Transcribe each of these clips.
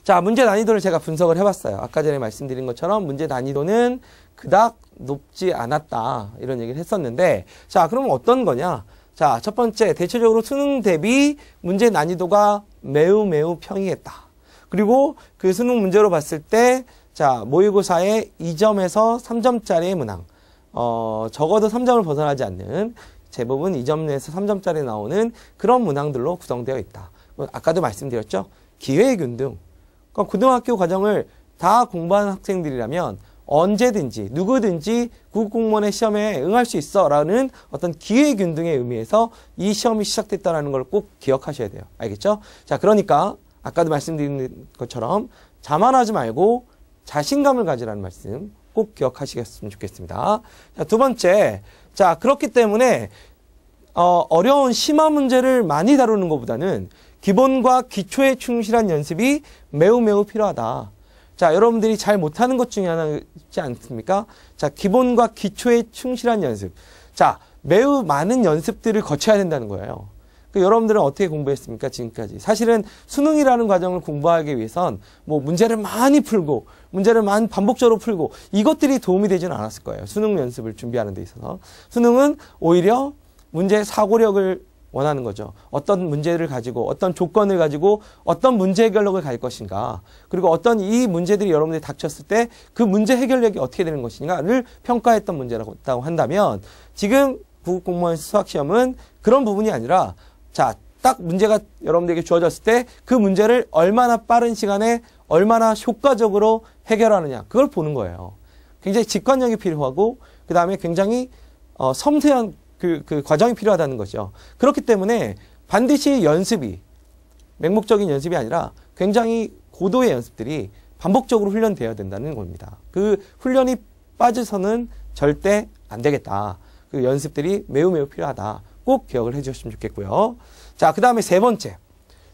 자, 문제 난이도를 제가 분석을 해봤어요. 아까 전에 말씀드린 것처럼 문제 난이도는 그닥 높지 않았다. 이런 얘기를 했었는데, 자, 그러면 어떤 거냐? 자, 첫 번째, 대체적으로 수능 대비 문제 난이도가 매우 평이했다. 그리고 그 수능 문제로 봤을 때, 자, 모의고사에 2점에서 3점짜리의 문항, 적어도 3점을 벗어나지 않는, 대부분 2점에서 3점짜리 나오는 그런 문항들로 구성되어 있다. 아까도 말씀드렸죠? 기회균등. 그러니까 고등학교 과정을 다 공부한 학생들이라면 언제든지 누구든지 구급공무원의 시험에 응할 수 있어라는 어떤 기회균등의 의미에서 이 시험이 시작됐다는 걸 꼭 기억하셔야 돼요. 알겠죠? 자, 그러니까 아까도 말씀드린 것처럼 자만하지 말고 자신감을 가지라는 말씀 꼭 기억하시겠으면 좋겠습니다. 자, 두 번째, 자, 그렇기 때문에 어려운 심화 문제를 많이 다루는 것보다는 기본과 기초에 충실한 연습이 매우 필요하다. 자, 여러분들이 잘 못하는 것 중에 하나지 않습니까? 자, 기본과 기초에 충실한 연습. 자, 매우 많은 연습들을 거쳐야 된다는 거예요. 여러분들은 어떻게 공부했습니까? 지금까지. 사실은 수능이라는 과정을 공부하기 위해선 뭐 문제를 많이 풀고, 문제를 많이 반복적으로 풀고, 이것들이 도움이 되지는 않았을 거예요. 수능 연습을 준비하는 데 있어서. 수능은 오히려 문제 사고력을 원하는 거죠. 어떤 문제를 가지고, 어떤 조건을 가지고, 어떤 문제 해결력을 가질 것인가. 그리고 어떤 이 문제들이 여러분들이 닥쳤을 때 그 문제 해결력이 어떻게 되는 것인가를 평가했던 문제라고 한다면, 지금 구급공무원 수학시험은 그런 부분이 아니라, 자, 딱 문제가 여러분들에게 주어졌을 때 그 문제를 얼마나 빠른 시간에 얼마나 효과적으로 해결하느냐. 그걸 보는 거예요. 굉장히 직관력이 필요하고, 그 다음에 굉장히 섬세한 그 과정이 필요하다는 거죠. 그렇기 때문에 반드시 연습이, 맹목적인 연습이 아니라 굉장히 고도의 연습들이 반복적으로 훈련되어야 된다는 겁니다. 그 훈련이 빠져서는 절대 안 되겠다. 그 연습들이 매우 필요하다. 꼭 기억을 해 주셨으면 좋겠고요. 자, 그 다음에 세 번째.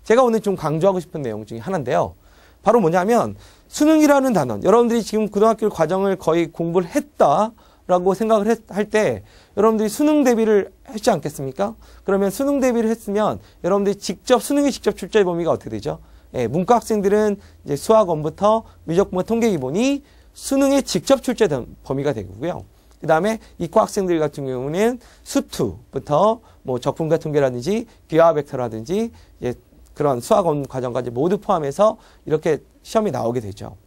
제가 오늘 좀 강조하고 싶은 내용 중에 하나인데요. 바로 뭐냐면 수능이라는 단원. 여러분들이 지금 고등학교 과정을 거의 공부를 했다라고 생각을 할 때 여러분들이 수능 대비를 했지 않겠습니까? 그러면 수능 대비를 했으면 여러분들이 수능의 직접 출제 범위가 어떻게 되죠? 예, 문과 학생들은 이제 수학 1부터 미적분과 통계 기본이 수능의 직접 출제 범위가 되고요. 그 다음에 이과 학생들 같은 경우는 수2부터 뭐 적분과 통계라든지 기하 벡터라든지 그런 수학원 과정까지 모두 포함해서 이렇게 시험이 나오게 되죠.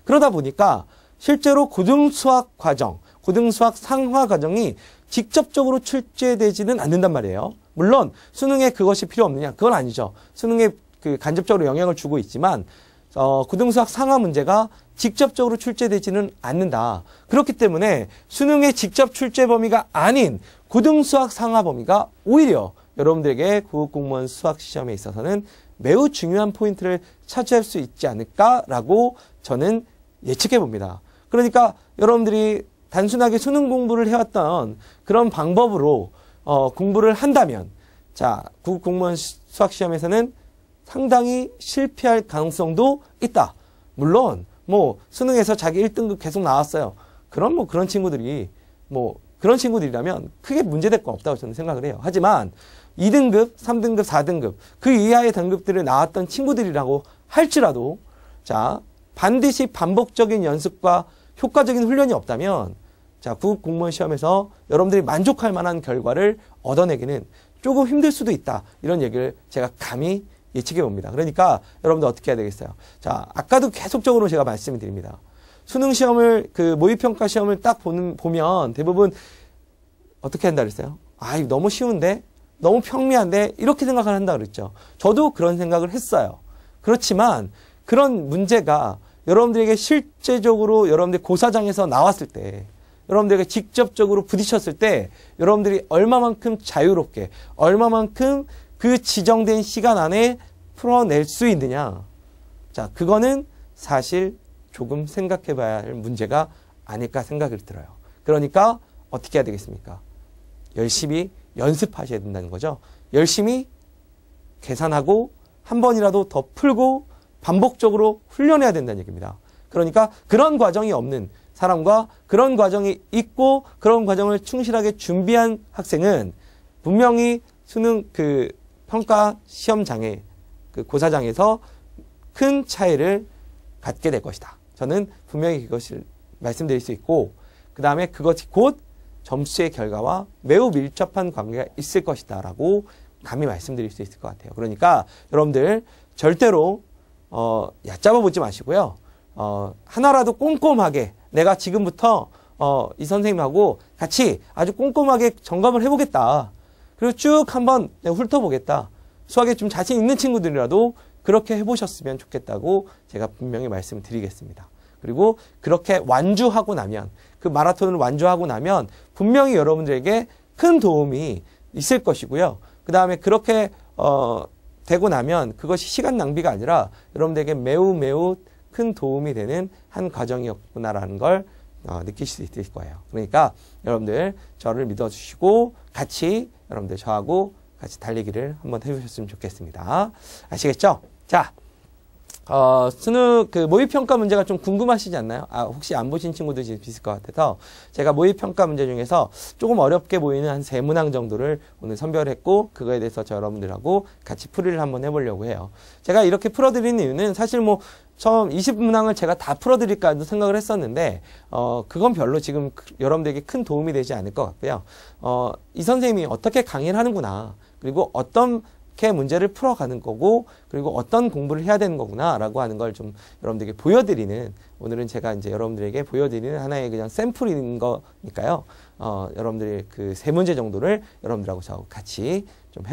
그러다 보니까 실제로 고등수학 과정, 고등수학 상화 과정이 직접적으로 출제되지는 않는단 말이에요. 물론 수능에 그것이 필요 없느냐? 그건 아니죠. 수능에 그 간접적으로 영향을 주고 있지만 고등수학 상하 문제가 직접적으로 출제되지는 않는다. 그렇기 때문에 수능의 직접 출제 범위가 아닌 고등수학 상하 범위가 오히려 여러분들에게 구급공무원 수학시험에 있어서는 매우 중요한 포인트를 차지할 수 있지 않을까라고 저는 예측해 봅니다. 그러니까 여러분들이 단순하게 수능 공부를 해왔던 그런 방법으로 공부를 한다면, 자, 구급공무원 수학시험에서는 상당히 실패할 가능성도 있다. 물론 뭐 수능에서 자기 1등급 계속 나왔어요. 그럼 뭐 그런 친구들이라면 크게 문제될 건 없다고 저는 생각을 해요. 하지만 2등급, 3등급, 4등급 그 이하의 등급들을 나왔던 친구들이라고 할지라도, 자, 반드시 반복적인 연습과 효과적인 훈련이 없다면, 자, 구급공무원 시험에서 여러분들이 만족할 만한 결과를 얻어내기는 조금 힘들 수도 있다. 이런 얘기를 제가 감히 예측해 봅니다. 그러니까 여러분들 어떻게 해야 되겠어요? 자, 아까도 계속적으로 제가 말씀을 드립니다. 수능 시험을, 그 모의평가 시험을 딱 보면 대부분 어떻게 한다 그랬어요? 아, 이거 너무 쉬운데? 너무 평미한데? 이렇게 생각을 한다 그랬죠. 저도 그런 생각을 했어요. 그렇지만 그런 문제가 여러분들에게 실제적으로 여러분들 고사장에서 나왔을 때, 여러분들에게 직접적으로 부딪혔을 때 여러분들이 얼마만큼 자유롭게, 얼마만큼 그 지정된 시간 안에 풀어낼 수 있느냐. 자, 그거는 사실 조금 생각해 봐야 할 문제가 아닐까 생각이 들어요. 그러니까 어떻게 해야 되겠습니까? 열심히 연습하셔야 된다는 거죠. 열심히 계산하고 한 번이라도 더 풀고 반복적으로 훈련해야 된다는 얘기입니다. 그러니까 그런 과정이 없는 사람과 그런 과정이 있고 그런 과정을 충실하게 준비한 학생은 분명히 수능 그 평가 시험장에, 그 고사장에서 큰 차이를 갖게 될 것이다. 저는 분명히 그것을 말씀드릴 수 있고, 그 다음에 그것이 곧 점수의 결과와 매우 밀접한 관계가 있을 것이다 라고 감히 말씀드릴 수 있을 것 같아요. 그러니까 여러분들 절대로 얕잡아 보지 마시고요. 하나라도 꼼꼼하게 내가 지금부터 이 선생님하고 같이 아주 꼼꼼하게 점검을 해보겠다. 그리고 쭉 한번 내가 훑어보겠다. 수학에 좀 자신 있는 친구들이라도 그렇게 해보셨으면 좋겠다고 제가 분명히 말씀을 드리겠습니다. 그리고 그렇게 완주하고 나면, 그 마라톤을 완주하고 나면 분명히 여러분들에게 큰 도움이 있을 것이고요. 그 다음에 그렇게 되고 나면 그것이 시간 낭비가 아니라 여러분들에게 매우 큰 도움이 되는 한 과정이었구나라는 걸 느끼실 수 있을 거예요. 그러니까 여러분들 저를 믿어주시고 같이 여러분들 저하고 같이 달리기를 한번 해보셨으면 좋겠습니다. 아시겠죠? 자, 수능 모의평가 문제가 좀 궁금하시지 않나요? 혹시 안 보신 친구들이 있을 것 같아서 제가 모의평가 문제 중에서 조금 어렵게 보이는 한 3문항 정도를 오늘 선별했고, 그거에 대해서 저 여러분들하고 같이 풀이를 한번 해보려고 해요. 제가 이렇게 풀어드리는 이유는 사실 처음 20문항을 제가 다 풀어드릴까도 생각을 했었는데, 그건 별로 지금 여러분들에게 큰 도움이 되지 않을 것 같고요. 이 선생님이 어떻게 강의를 하는구나, 그리고 어떻게 문제를 풀어가는 거고, 그리고 어떤 공부를 해야 되는 거구나 라고 하는 걸 좀 여러분들에게 보여드리는, 오늘은 제가 이제 여러분들에게 보여드리는 하나의 그냥 샘플인 거니까요. 여러분들의 그 3문제 정도를 여러분들하고 저 같이 좀